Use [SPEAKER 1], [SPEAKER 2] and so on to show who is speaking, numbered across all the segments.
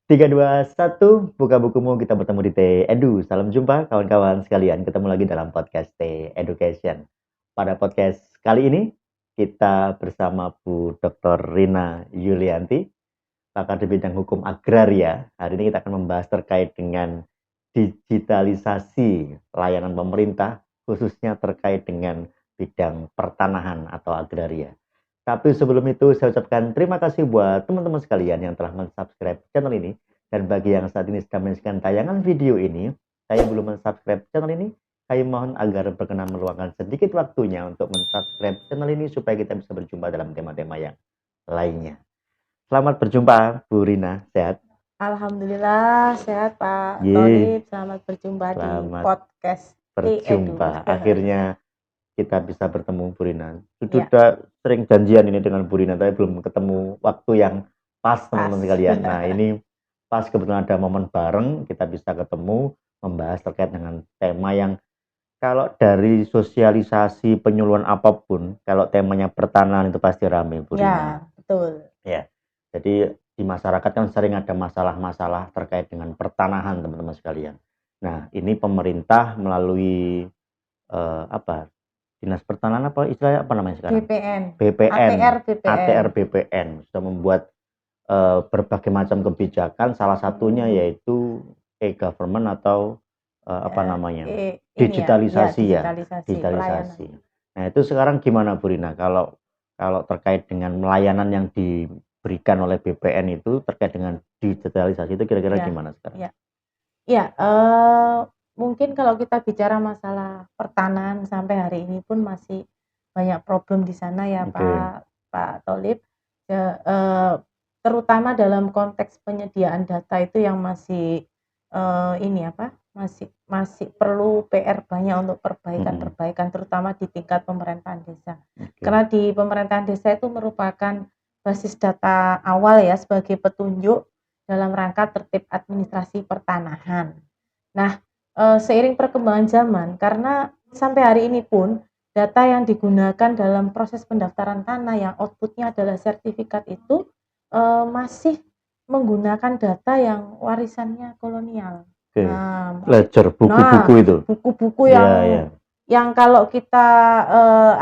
[SPEAKER 1] Tiga, dua, satu, buka bukumu, kita bertemu di T-Edu. Salam jumpa kawan-kawan sekalian, ketemu lagi dalam podcast T-Education. Pada podcast kali ini, kita bersama Bu Dr. Rina Yulianti, pakar di bidang hukum agraria. Hari ini kita akan membahas terkait dengan digitalisasi layanan pemerintah, khususnya terkait dengan bidang pertanahan atau agraria. Tapi sebelum itu saya ucapkan terima kasih buat teman-teman sekalian yang telah mensubscribe channel ini. Dan bagi yang saat ini sedang menyaksikan tayangan video ini, saya belum mensubscribe channel ini, saya mohon agar berkenan meluangkan sedikit waktunya untuk mensubscribe channel ini supaya kita bisa berjumpa dalam tema-tema yang lainnya. Selamat berjumpa Bu Rina, sehat?
[SPEAKER 2] Alhamdulillah sehat Pak
[SPEAKER 1] Ye,
[SPEAKER 2] Tolib, selamat berjumpa di
[SPEAKER 1] selamat
[SPEAKER 2] podcast T-Edu.
[SPEAKER 1] berjumpa. Akhirnya kita bisa bertemu Bu Rina.
[SPEAKER 2] Ya,
[SPEAKER 1] Sudah sering janjian ini dengan Bu Rina, tapi belum ketemu waktu yang pas
[SPEAKER 2] pas.
[SPEAKER 1] teman-teman sekalian. Nah ini pas kebetulan ada momen bareng, kita bisa ketemu, membahas terkait dengan tema yang kalau dari sosialisasi penyuluhan apapun, kalau temanya pertanahan itu pasti rame Bu Rina.
[SPEAKER 2] Ya, betul.
[SPEAKER 1] Ya, jadi di masyarakat kan sering ada masalah-masalah terkait dengan pertanahan teman-teman sekalian. Nah ini pemerintah melalui apa, Dinas Pertanahan apa istilahnya apa namanya sekarang?
[SPEAKER 2] BPN,
[SPEAKER 1] BPN,
[SPEAKER 2] ATR BPN.
[SPEAKER 1] ATR BPN sudah membuat berbagai macam kebijakan, salah satunya yaitu e-government atau apa namanya?
[SPEAKER 2] Ini ya,
[SPEAKER 1] Digitalisasi ya,
[SPEAKER 2] digitalisasi pelayanan.
[SPEAKER 1] digitalisasi. Nah, itu sekarang gimana Bu Rina kalau kalau terkait dengan layanan yang diberikan oleh BPN itu terkait dengan digitalisasi itu kira-kira
[SPEAKER 2] Ya,
[SPEAKER 1] gimana sekarang?
[SPEAKER 2] ya, ya. Mungkin kalau kita bicara masalah pertanahan sampai hari ini pun masih banyak problem di sana ya
[SPEAKER 1] Oke.
[SPEAKER 2] Pak Tolib. Ya, terutama dalam konteks penyediaan data itu yang masih ini apa? Masih perlu PR banyak untuk perbaikan-perbaikan terutama di tingkat pemerintahan desa.
[SPEAKER 1] Oke.
[SPEAKER 2] Karena di pemerintahan desa itu merupakan basis data awal ya sebagai petunjuk dalam rangka tertib administrasi pertanahan. Nah, seiring perkembangan zaman karena sampai hari ini pun data yang digunakan dalam proses pendaftaran tanah yang outputnya adalah sertifikat itu masih menggunakan data yang warisannya kolonial.
[SPEAKER 1] Oke.
[SPEAKER 2] Nah,
[SPEAKER 1] Ledger buku-buku
[SPEAKER 2] nah
[SPEAKER 1] itu.
[SPEAKER 2] buku-buku
[SPEAKER 1] Iya, iya.
[SPEAKER 2] yang kalau kita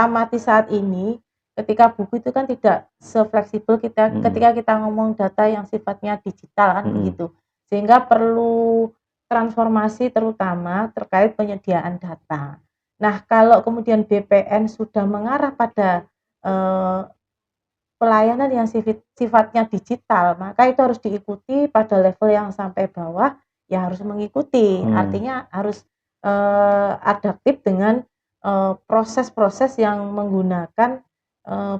[SPEAKER 2] amati saat ini, ketika buku itu kan tidak sefleksibel ketika kita ngomong data yang sifatnya digital kan begitu, sehingga perlu transformasi terutama terkait penyediaan data. Nah, kalau kemudian BPN sudah mengarah pada pelayanan yang sifatnya digital, maka itu harus diikuti pada level yang sampai bawah, ya harus mengikuti. Artinya harus adaptif dengan proses-proses yang menggunakan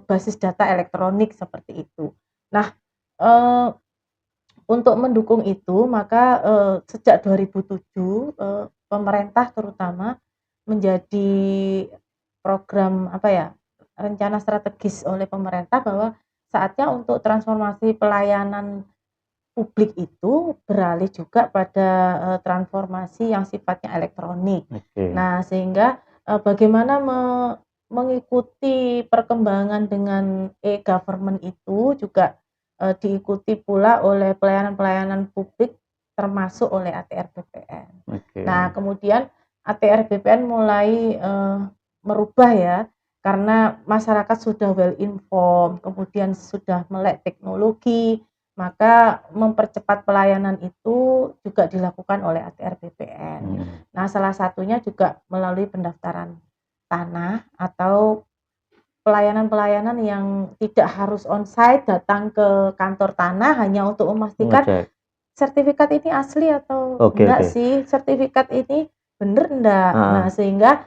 [SPEAKER 2] basis data elektronik seperti itu. Nah, untuk mendukung itu, maka sejak 2007 pemerintah terutama menjadi program apa ya, rencana strategis oleh pemerintah bahwa saatnya untuk transformasi pelayanan publik itu beralih juga pada transformasi yang sifatnya elektronik.
[SPEAKER 1] Oke.
[SPEAKER 2] Nah, sehingga bagaimana mengikuti perkembangan dengan e-government itu juga diikuti pula oleh pelayanan-pelayanan publik termasuk oleh ATR BPN.
[SPEAKER 1] Oke.
[SPEAKER 2] Nah, kemudian ATR BPN mulai merubah ya, karena masyarakat sudah well informed, kemudian sudah melek teknologi, maka mempercepat pelayanan itu juga dilakukan oleh ATR BPN. Nah, salah satunya juga melalui pendaftaran tanah atau pelayanan-pelayanan yang tidak harus onsite datang ke kantor tanah hanya untuk memastikan
[SPEAKER 1] Ngecek.
[SPEAKER 2] sertifikat ini asli atau
[SPEAKER 1] Oke,
[SPEAKER 2] enggak
[SPEAKER 1] oke.
[SPEAKER 2] sih, sertifikat ini bener enggak. Nah,
[SPEAKER 1] Heeh.
[SPEAKER 2] sehingga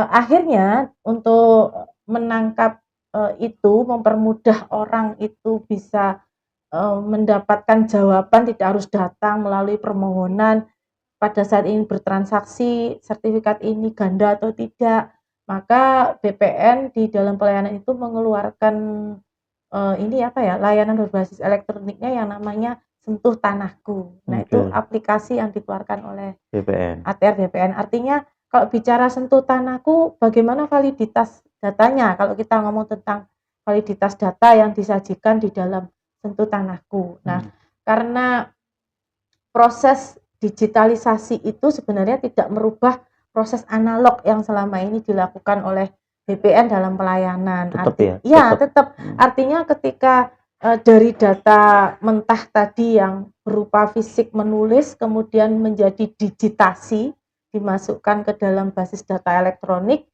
[SPEAKER 2] akhirnya untuk menangkap itu, mempermudah orang itu bisa mendapatkan jawaban, tidak harus datang melalui permohonan pada saat ingin bertransaksi, sertifikat ini ganda atau tidak, maka BPN di dalam pelayanan itu mengeluarkan ini apa ya, layanan berbasis elektroniknya yang namanya Sentuh Tanahku. Nah, itu
[SPEAKER 1] Oke.
[SPEAKER 2] aplikasi yang dikeluarkan oleh
[SPEAKER 1] BPN.
[SPEAKER 2] ATR BPN. Artinya kalau bicara Sentuh Tanahku, bagaimana validitas datanya? Kalau kita ngomong tentang validitas data yang disajikan di dalam Sentuh Tanahku. Nah, karena proses digitalisasi itu sebenarnya tidak merubah proses analog yang selama ini dilakukan oleh BPN dalam pelayanan.
[SPEAKER 1] Tetap ya,
[SPEAKER 2] Ya,
[SPEAKER 1] tetap.
[SPEAKER 2] tetap. Artinya ketika dari data mentah tadi yang berupa fisik menulis kemudian menjadi digitasi, dimasukkan ke dalam basis data elektronik,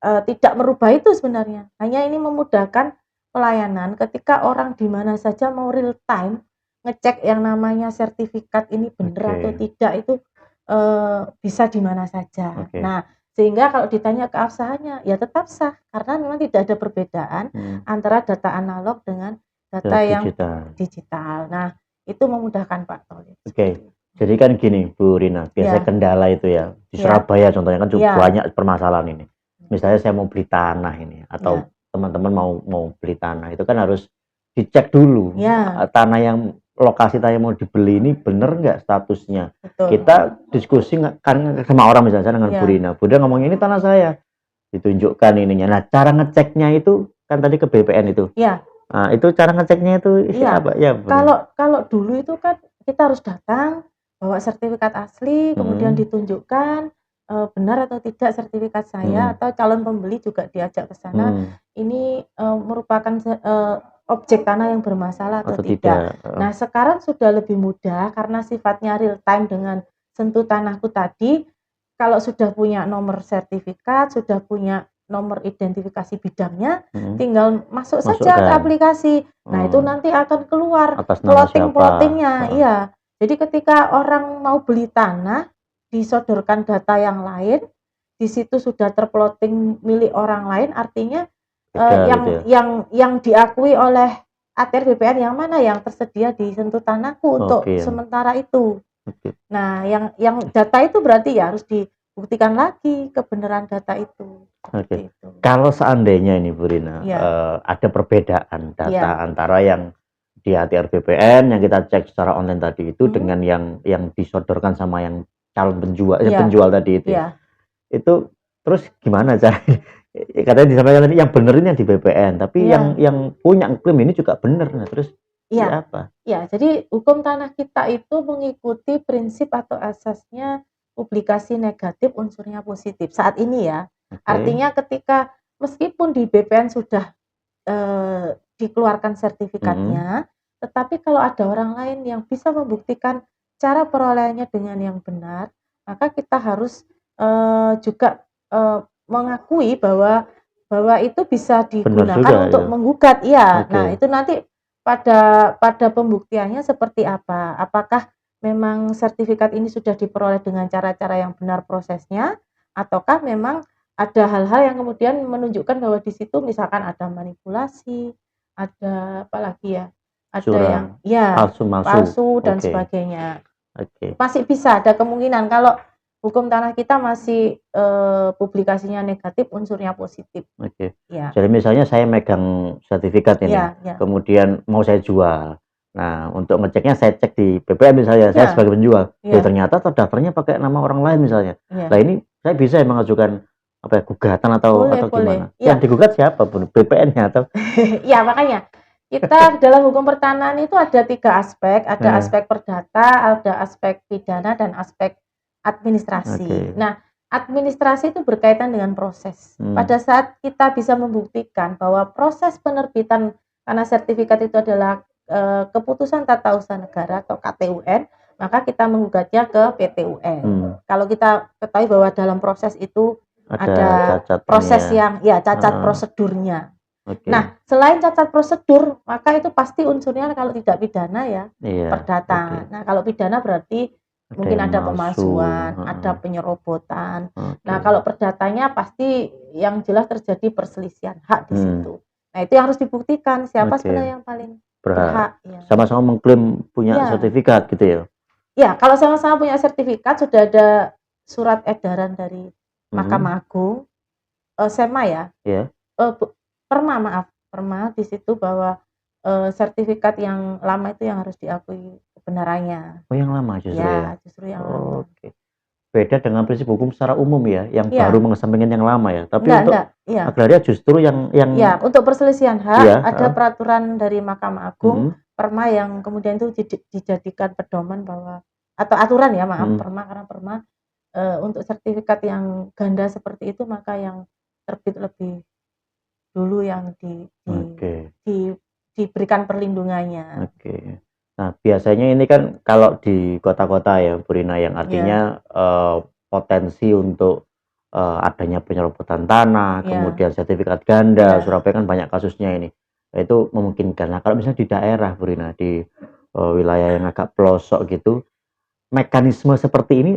[SPEAKER 2] tidak merubah itu sebenarnya. Hanya ini memudahkan pelayanan ketika orang di mana saja mau real time ngecek yang namanya sertifikat ini benar atau tidak itu bisa di mana saja. Nah, sehingga kalau ditanya keabsahannya ya tetap sah karena memang tidak ada perbedaan antara data analog dengan data yang digital. Nah, itu memudahkan Pak Tolib.
[SPEAKER 1] Jadi kan gini Bu Rina, biasanya kendala itu ya di Surabaya contohnya kan cukup banyak permasalahan ini. Misalnya saya mau beli tanah ini atau teman-teman mau beli tanah itu kan harus dicek dulu tanah yang lokasi tanah yang mau dibeli ini bener nggak statusnya. Kita diskusi kan sama orang misalnya dengan Bu Rina, Bu Rina ngomong ini tanah saya, ditunjukkan ininya. Nah cara ngeceknya itu kan tadi ke BPN itu. Nah, itu cara ngeceknya itu apa ya?
[SPEAKER 2] Kalau dulu itu kan kita harus datang bawa sertifikat asli, kemudian ditunjukkan benar atau tidak sertifikat saya atau calon pembeli juga diajak ke sana. Ini merupakan objek tanah yang bermasalah atau tidak. Nah, sekarang sudah lebih mudah karena sifatnya real time dengan sentuh tanahku tadi. Kalau sudah punya nomor sertifikat, sudah punya nomor identifikasi bidangnya, tinggal masuk saja ke aplikasi. Nah, itu nanti akan keluar plotting-plottingnya. Iya. Jadi ketika orang mau beli tanah, disodorkan data yang lain, di situ sudah terplotting milik orang lain, artinya yang diakui oleh ATR BPN yang mana yang tersedia di sentuh tanahku untuk sementara itu. Nah, yang data itu berarti ya harus dibuktikan lagi kebenaran data itu.
[SPEAKER 1] Kalau seandainya ini Bu Rina ada perbedaan data antara yang di ATR BPN yang kita cek secara online tadi itu dengan yang disodorkan sama yang calon penjual tadi itu. Itu terus gimana caranya? Katanya disampaikan tadi yang bener ini yang di BPN, tapi yang punya klaim ini juga bener. Nah, terus apa?
[SPEAKER 2] Ya, jadi hukum tanah kita itu mengikuti prinsip atau asasnya publikasi negatif unsurnya positif saat ini ya. Artinya ketika meskipun di BPN sudah dikeluarkan sertifikatnya, tetapi kalau ada orang lain yang bisa membuktikan cara perolehannya dengan yang benar, maka kita harus juga mengakui bahwa itu bisa digunakan untuk menggugat. Nah itu nanti pada pembuktiannya seperti apa? Apakah memang sertifikat ini sudah diperoleh dengan cara-cara yang benar prosesnya, ataukah memang ada hal-hal yang kemudian menunjukkan bahwa di situ misalkan ada manipulasi, ada apa lagi ya? Ada yang palsu dan sebagainya. Masih bisa ada kemungkinan kalau hukum tanah kita masih publikasinya negatif, unsurnya positif.
[SPEAKER 1] Jadi misalnya saya megang sertifikat ini, kemudian mau saya jual. Nah, untuk ngeceknya saya cek di BPN misalnya, saya sebagai penjual. Ternyata terdaftarnya pakai nama orang lain misalnya. Nah, ini saya bisa mengajukan apa ya, gugatan atau gimana? Yang digugat siapa pun, BPN-nya atau?
[SPEAKER 2] Ya, makanya kita dalam hukum pertanahan itu ada 3 aspek, ada aspek perdata, ada aspek pidana dan aspek administrasi. Nah, administrasi itu berkaitan dengan proses. Pada saat kita bisa membuktikan bahwa proses penerbitan karena sertifikat itu adalah keputusan tata usaha negara atau KTUN, maka kita menggugatnya ke PT-UN. Kalau kita ketahui bahwa dalam proses itu ada proses yang cacat prosedurnya. Nah, selain cacat prosedur, maka itu pasti unsurnya kalau tidak pidana ya perdata. Nah, kalau pidana berarti mungkin ada pemalsuan, ada penyerobotan. Nah, kalau perdatanya pasti yang jelas terjadi perselisihan hak di situ. Nah, itu yang harus dibuktikan siapa sebenarnya yang paling berhak.
[SPEAKER 1] Sama-sama mengklaim punya sertifikat gitu ya?
[SPEAKER 2] Ya, kalau sama-sama punya sertifikat sudah ada surat edaran dari Mahkamah Agung, SEMA ya, Perma di situ bahwa sertifikat yang lama itu yang harus diakui kebenarannya.
[SPEAKER 1] Oh, yang lama justru
[SPEAKER 2] ya? Justru yang lama.
[SPEAKER 1] beda dengan prinsip hukum secara umum ya, yang
[SPEAKER 2] Iya.
[SPEAKER 1] baru mengesampingkan yang lama ya. Tapi untuk
[SPEAKER 2] Enggak, iya.
[SPEAKER 1] agraria justru yang
[SPEAKER 2] Ya, untuk perselisihan hak
[SPEAKER 1] Iya,
[SPEAKER 2] ada peraturan dari Mahkamah Agung,
[SPEAKER 1] mhm,
[SPEAKER 2] perma yang kemudian itu dijadikan pedoman bahwa atau aturan ya, maaf,
[SPEAKER 1] mhm,
[SPEAKER 2] perma karena perma untuk sertifikat yang ganda seperti itu maka yang terbit lebih dulu yang
[SPEAKER 1] oke.
[SPEAKER 2] di diberikan perlindungannya.
[SPEAKER 1] Oke. Nah, biasanya ini kan kalau di kota-kota ya, Bu Rina, yang
[SPEAKER 2] Ya,
[SPEAKER 1] artinya, potensi untuk, adanya penyerobotan tanah,
[SPEAKER 2] ya,
[SPEAKER 1] kemudian sertifikat ganda,
[SPEAKER 2] ya,
[SPEAKER 1] Surabaya kan banyak kasusnya ini. Nah, itu memungkinkan. Nah, kalau misalnya di daerah, Bu Rina, di, wilayah yang agak pelosok gitu, mekanisme seperti ini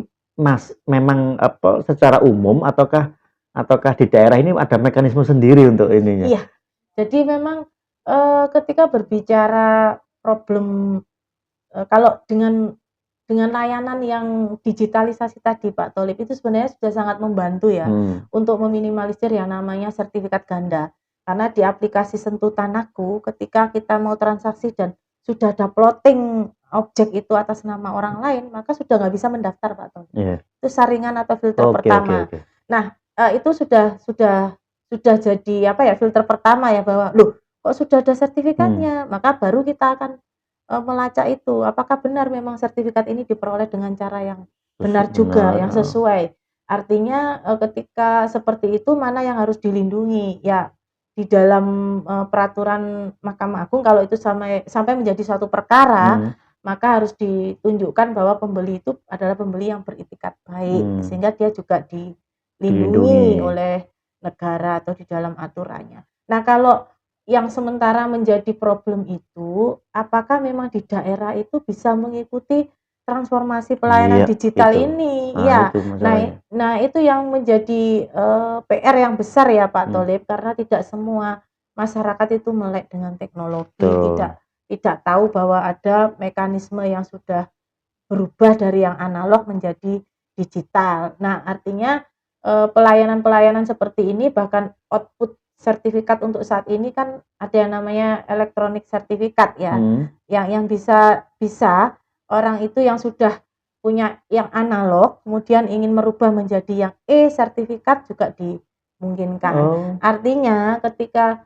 [SPEAKER 1] memang apa, secara umum ataukah ataukah di daerah ini ada mekanisme sendiri untuk ininya?
[SPEAKER 2] iya. Jadi memang ketika berbicara problem kalau dengan layanan yang digitalisasi tadi Pak Tholib itu sebenarnya sudah sangat membantu ya
[SPEAKER 1] Hmm,
[SPEAKER 2] untuk meminimalisir yang namanya sertifikat ganda. Karena di aplikasi Sentuh Tanahku ketika kita mau transaksi dan sudah ada plotting objek itu atas nama orang lain, maka sudah nggak bisa mendaftar Pak Tholib.
[SPEAKER 1] iya.
[SPEAKER 2] Itu saringan atau filter
[SPEAKER 1] Oke, oke,
[SPEAKER 2] pertama.
[SPEAKER 1] oke.
[SPEAKER 2] Nah, itu sudah jadi apa ya, filter pertama ya bahwa, "Loh, kok sudah ada
[SPEAKER 1] Hmm,
[SPEAKER 2] sertifikatnya?" Maka baru kita akan melacak itu, apakah benar memang sertifikat ini diperoleh dengan cara yang benar juga,
[SPEAKER 1] benar,
[SPEAKER 2] yang sesuai. Artinya, ketika seperti itu mana yang harus dilindungi, ya di dalam, peraturan Mahkamah Agung kalau itu sampai menjadi suatu perkara,
[SPEAKER 1] mhm,
[SPEAKER 2] maka harus ditunjukkan bahwa pembeli itu adalah pembeli yang beritikat baik,
[SPEAKER 1] mmm,
[SPEAKER 2] sehingga dia juga dilindungi
[SPEAKER 1] dilindungi.
[SPEAKER 2] oleh negara atau di dalam aturannya. Nah, kalau yang sementara menjadi problem itu, apakah memang di daerah itu bisa mengikuti transformasi pelayanan
[SPEAKER 1] Iya,
[SPEAKER 2] digital
[SPEAKER 1] itu.
[SPEAKER 2] ini?
[SPEAKER 1] Nah,
[SPEAKER 2] Iya.
[SPEAKER 1] itu masalahnya.
[SPEAKER 2] Nah itu yang menjadi, PR yang besar ya Pak
[SPEAKER 1] Mmm,
[SPEAKER 2] Tholib, karena tidak semua masyarakat itu melek dengan teknologi,
[SPEAKER 1] betul.
[SPEAKER 2] tidak tahu bahwa ada mekanisme yang sudah berubah dari yang analog menjadi digital. Nah, artinya, pelayanan-pelayanan seperti ini bahkan output sertifikat untuk saat ini kan ada yang namanya elektronik sertifikat ya,
[SPEAKER 1] Mhm.
[SPEAKER 2] yang bisa orang itu yang sudah punya yang analog, kemudian ingin merubah menjadi yang e-sertifikat juga dimungkinkan.
[SPEAKER 1] Oh,
[SPEAKER 2] Artinya ketika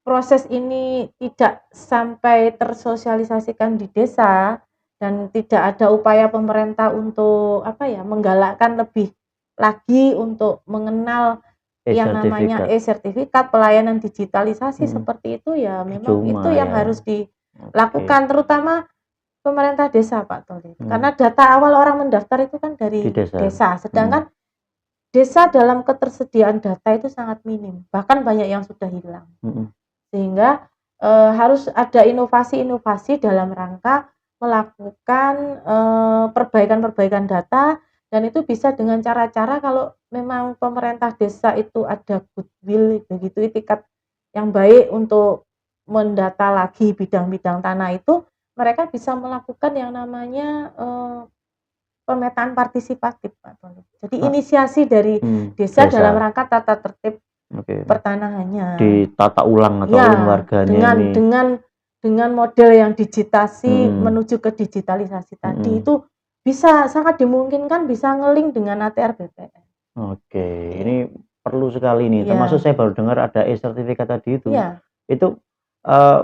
[SPEAKER 2] proses ini tidak sampai tersosialisasikan di desa dan tidak ada upaya pemerintah untuk apa ya, menggalakkan lebih lagi untuk mengenal yang namanya
[SPEAKER 1] e-sertifikat.
[SPEAKER 2] e-sertifikat, pelayanan digitalisasi
[SPEAKER 1] Mhm.
[SPEAKER 2] seperti itu ya memang
[SPEAKER 1] Percuma
[SPEAKER 2] itu yang
[SPEAKER 1] ya.
[SPEAKER 2] harus
[SPEAKER 1] Oke.
[SPEAKER 2] dilakukan terutama pemerintah desa Pak Tholib.
[SPEAKER 1] Mhm.
[SPEAKER 2] Karena data awal orang mendaftar itu kan
[SPEAKER 1] Di
[SPEAKER 2] dari
[SPEAKER 1] desa.
[SPEAKER 2] desa,
[SPEAKER 1] Mhm.
[SPEAKER 2] sedangkan desa dalam ketersediaan data itu sangat minim, bahkan banyak yang sudah hilang.
[SPEAKER 1] Mhm.
[SPEAKER 2] Sehingga, harus ada inovasi-inovasi dalam rangka melakukan, perbaikan-perbaikan data dan itu bisa dengan cara-cara kalau memang pemerintah desa itu ada goodwill begitu itikat yang baik untuk mendata lagi bidang-bidang tanah itu, mereka bisa melakukan yang namanya, pemetaan partisipatif, Pak Tony. Jadi
[SPEAKER 1] Ah,
[SPEAKER 2] inisiasi dari desa dalam
[SPEAKER 1] desa.
[SPEAKER 2] rangka tata tertib
[SPEAKER 1] Oke.
[SPEAKER 2] pertanahannya.
[SPEAKER 1] Ditata ulang atau oleh
[SPEAKER 2] Ya,
[SPEAKER 1] warganya
[SPEAKER 2] dengan
[SPEAKER 1] ini.
[SPEAKER 2] dengan dengan model yang digitasi
[SPEAKER 1] Mhm.
[SPEAKER 2] menuju ke digitalisasi tadi
[SPEAKER 1] Mhm.
[SPEAKER 2] itu bisa sangat dimungkinkan bisa nge-link dengan ATR BPN.
[SPEAKER 1] Oke,
[SPEAKER 2] Iya,
[SPEAKER 1] ini perlu sekali nih, termasuk
[SPEAKER 2] iya,
[SPEAKER 1] saya baru dengar ada e-sertifikat tadi itu.
[SPEAKER 2] iya,
[SPEAKER 1] Itu, eee,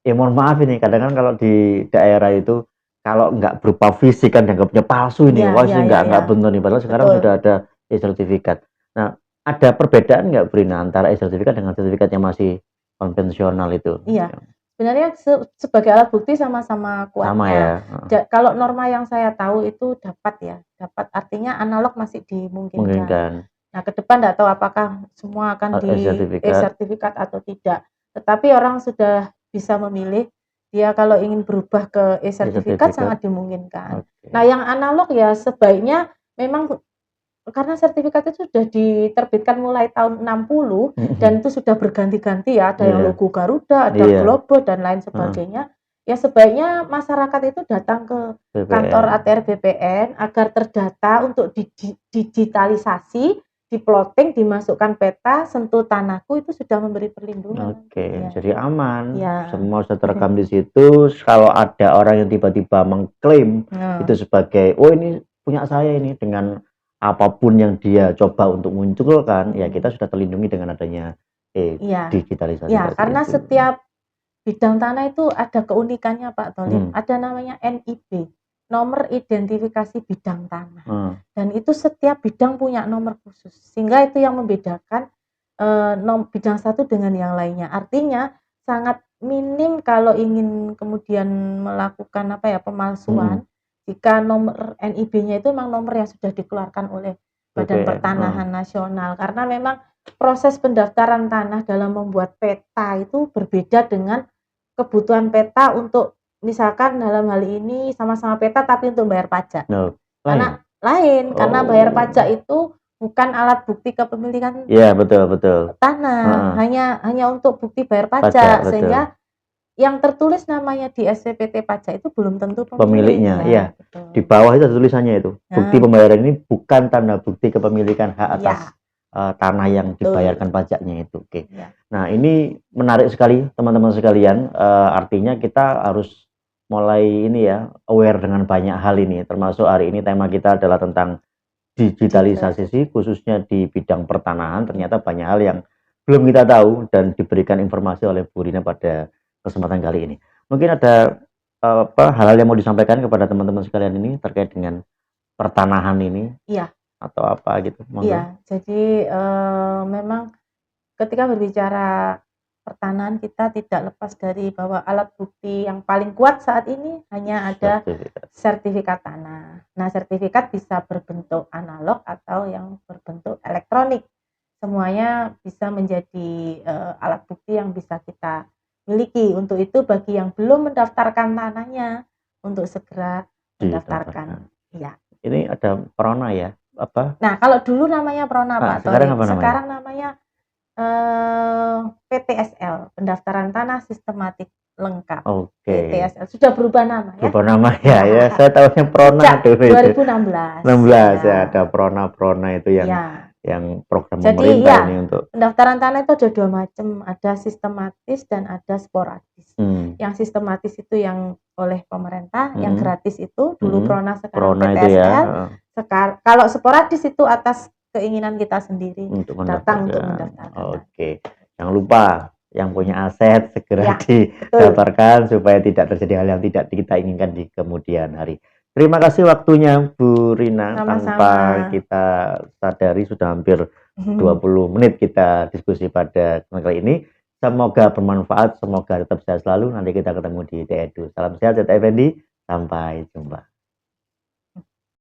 [SPEAKER 1] ya mohon maaf ini kadang kan kalau di daerah itu, kalau nggak berupa fisik kan dianggapnya palsu ini,
[SPEAKER 2] iya,
[SPEAKER 1] wah
[SPEAKER 2] iya,
[SPEAKER 1] ini
[SPEAKER 2] iya, iya,
[SPEAKER 1] nggak bener nih, padahal sekarang
[SPEAKER 2] betul,
[SPEAKER 1] sudah ada e-sertifikat. Nah, ada perbedaan nggak Brina antara e-sertifikat dengan sertifikat yang masih konvensional itu?
[SPEAKER 2] iya.
[SPEAKER 1] Yang
[SPEAKER 2] Sebenarnya sebagai alat bukti sama-sama
[SPEAKER 1] sama ya?
[SPEAKER 2] kuatnya.
[SPEAKER 1] Heeh,
[SPEAKER 2] Kalau norma yang saya tahu itu dapat ya, dapat artinya analog masih dimungkinkan.
[SPEAKER 1] memungkinkan
[SPEAKER 2] Nah, ke depan nggak tahu apakah semua akan di
[SPEAKER 1] e-sertifikat,
[SPEAKER 2] e-sertifikat atau tidak. Tetapi orang sudah bisa memilih, dia kalau ingin berubah ke e-sertifikat
[SPEAKER 1] e-sertifikat,
[SPEAKER 2] sangat dimungkinkan.
[SPEAKER 1] oke.
[SPEAKER 2] Nah, yang analog ya sebaiknya memang karena sertifikat itu sudah diterbitkan mulai tahun 60 dan itu sudah berganti-ganti ya, ada yang
[SPEAKER 1] Iya,
[SPEAKER 2] logo Garuda, ada
[SPEAKER 1] iya,
[SPEAKER 2] Globo dan lain
[SPEAKER 1] heeh,
[SPEAKER 2] sebagainya. Ya sebaiknya masyarakat itu datang ke kantor
[SPEAKER 1] BPN.
[SPEAKER 2] ATR BPN agar terdata untuk digitalisasi, diploting, dimasukkan peta, sentuh tanahku itu sudah memberi perlindungan.
[SPEAKER 1] Oke,
[SPEAKER 2] Iya,
[SPEAKER 1] jadi aman,
[SPEAKER 2] iya.
[SPEAKER 1] semua sudah terekam di situ, kalau ada orang yang tiba-tiba mengklaim itu
[SPEAKER 2] Nah,
[SPEAKER 1] sebagai, "Oh ini punya saya ini," dengan apapun yang dia coba untuk munculkan, ya
[SPEAKER 2] Hmm.
[SPEAKER 1] kita sudah terlindungi dengan adanya
[SPEAKER 2] Iya,
[SPEAKER 1] digitalisasi
[SPEAKER 2] ya,
[SPEAKER 1] tadi
[SPEAKER 2] karena
[SPEAKER 1] itu.
[SPEAKER 2] setiap bidang tanah itu ada keunikannya Pak Tolik.
[SPEAKER 1] Hmm.
[SPEAKER 2] Ada namanya NIB, nomor identifikasi bidang tanah.
[SPEAKER 1] Hmm.
[SPEAKER 2] Dan itu setiap bidang punya nomor khusus. Sehingga itu yang membedakan bidang satu dengan yang lainnya. Artinya sangat minim kalau ingin kemudian melakukan pemalsuan. Jika nomor NIB-nya itu memang nomor yang sudah dikeluarkan oleh Badan Pertanahan Nasional. Karena memang proses pendaftaran tanah dalam membuat peta itu berbeda dengan kebutuhan peta untuk misalkan dalam hal ini sama-sama peta tapi untuk bayar pajak. Karena karena bayar pajak itu bukan alat bukti kepemilikan
[SPEAKER 1] betul.
[SPEAKER 2] tanah, hanya untuk bukti bayar pajak, sehingga yang tertulis namanya di SPT pajak itu belum tentu
[SPEAKER 1] pemiliknya. Iya.
[SPEAKER 2] Betul.
[SPEAKER 1] Di bawah itu ada tulisannya itu. Bukti pembayaran ini bukan tanda bukti kepemilikan hak atas tanah yang dibayarkan pajaknya itu. Oke. Nah, ini menarik sekali teman-teman sekalian. Artinya kita harus mulai ini ya, aware dengan banyak hal ini. Termasuk hari ini tema kita adalah tentang digitalisasi, khususnya di bidang pertanahan. Ternyata banyak hal yang belum kita tahu dan diberikan informasi oleh Bu Rina pada kesempatan kali ini. Mungkin ada hal-hal yang mau disampaikan kepada teman-teman sekalian ini terkait dengan pertanahan ini?
[SPEAKER 2] Iya.
[SPEAKER 1] Atau apa gitu?
[SPEAKER 2] Iya, jadi memang ketika berbicara pertanahan kita tidak lepas dari bahwa alat bukti yang paling kuat saat ini hanya ada sertifikat tanah. Nah, sertifikat bisa berbentuk analog atau yang berbentuk elektronik. Semuanya bisa menjadi alat bukti yang bisa kita miliki. Untuk itu bagi yang belum mendaftarkan tanahnya untuk segera mendaftarkan. Iya.
[SPEAKER 1] Ini ada prona ya? Apa?
[SPEAKER 2] Nah, kalau dulu namanya prona Pak
[SPEAKER 1] sekarang
[SPEAKER 2] Tolik.
[SPEAKER 1] apa namanya?
[SPEAKER 2] Sekarang namanya PTSL, pendaftaran tanah sistematik lengkap. PTSL sudah berubah nama ya.
[SPEAKER 1] Berubah nama ya. Saya tahunya prona
[SPEAKER 2] dulu. 2016.
[SPEAKER 1] 16 ya, ada prona itu yang program pemerintah ini untuk
[SPEAKER 2] pendaftaran tanah itu ada dua macam, ada sistematis dan ada sporadis. Yang sistematis itu yang oleh pemerintah, yang gratis itu dulu prona, sekarang PTSL. Kalau sporadis itu atas keinginan kita sendiri datang untuk mendaftarkan.
[SPEAKER 1] Oke. Jangan lupa yang punya aset segera didaftarkan supaya tidak terjadi hal yang tidak kita inginkan di kemudian hari. Terima kasih waktunya Bu Rina. Tanpa kita sadari sudah hampir 20 menit kita diskusi pada kali ini. Semoga bermanfaat, semoga tetap sehat selalu. Nanti kita ketemu di TEDU. Salam sehat, Zeta Effendi. Sampai jumpa.